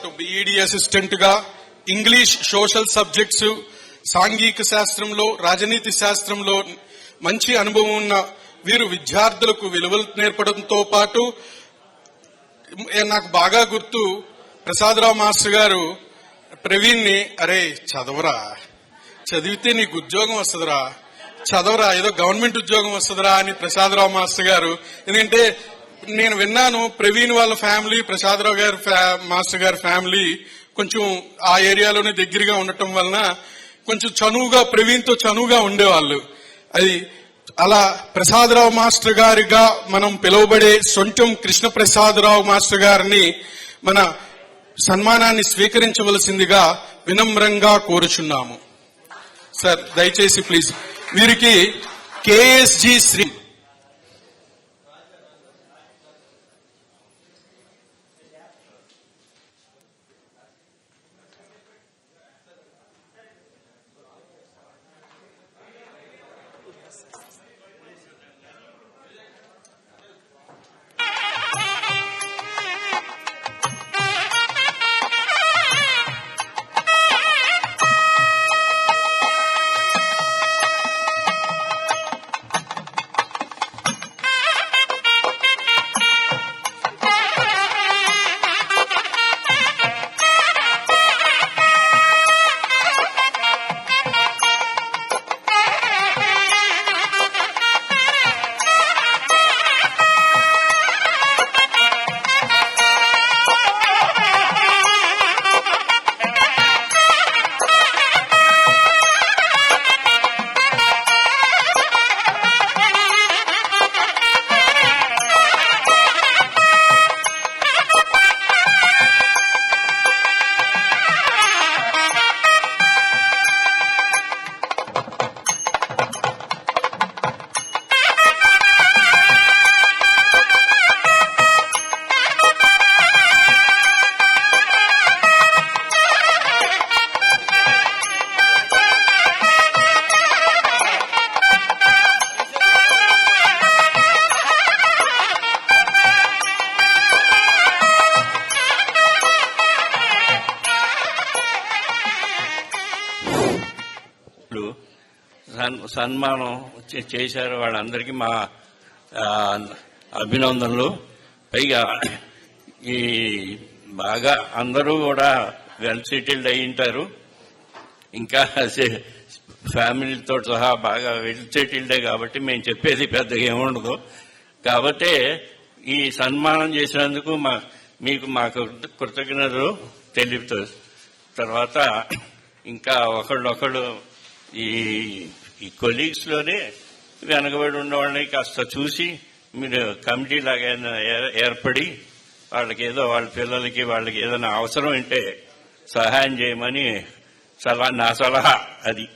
పాటు B Ed assistant గా English, social subjects, సాంఘిక శాస్త్రంలో, రాజనీతి శాస్త్రంలో మంచి అనుభవం ఉన్న వీరు విద్యార్థులకు విలువలు నేర్పడంతో పాటు నాకు బాగా గుర్తు ప్రసాదరావు మాస్టర్ గారు ప్రవీణ్ ని, అరే చదవరా, చదివితే నీకు ఉద్యోగం వస్తుందిరా, చదవరా, ఏదో గవర్నమెంట్ ఉద్యోగం వస్తుందిరా అని ప్రసాదరావు మాస్టర్ గారు. ఎందుకంటే నేను విన్నాను ప్రవీణ్ వాళ్ళ ఫ్యామిలీ, ప్రసాదరావు గారి మాస్టర్ గారి ఫ్యామిలీ కొంచెం ఆ ఏరియాలోనే దగ్గరగా ఉండటం వలన కొంచెం చనువుగా, ప్రవీణ్ తో చనువుగా ఉండేవాళ్ళు. అది అలా ప్రసాదరావు మాస్టర్ గారిగా మనం పిలువబడే సొంటం కృష్ణప్రసాదరావు మాస్టర్ గారిని మన సన్మానాన్ని స్వీకరించవలసిందిగా వినమ్రంగా కోరుచున్నాము. సార్ దయచేసి ప్లీజ్. వీరికి కేఎస్జి శ్రీ సన్మానం చేశారు. వాళ్ళందరికీ మా అభినందనలు. పైగా ఈ బాగా అందరూ కూడా వెల్ సెటిల్డ్ అయి ఉంటారు. ఇంకా ఫ్యామిలీతో సహా బాగా వెల్ సెటిల్డే కాబట్టి మేము చెప్పేది పెద్దగా ఏముండదు. కాబట్టి ఈ సన్మానం చేసినందుకు మీకు మా కృతజ్ఞతలు తెలుపుతూ, తర్వాత ఇంకా ఒకళ్ళు ఈ కొలీగ్స్ లోనే వెనకబడి ఉన్న వాళ్ళని కాస్త చూసి మీరు కమిటీ లాగా ఏర్పడి వాళ్ళకి వాళ్ళ పిల్లలకి వాళ్ళకి ఏదైనా అవసరం ఉంటే సహాయం చేయమని నా సలహా అది.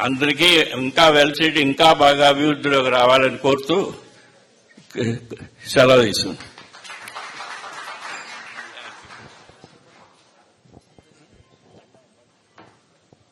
అందరికీ ఇంకా వెల్సెట్ ఇంకా బాగా అభివృద్ధిలోకి రావాలని కోరుతూ సెలవు తీసుకుంటాం.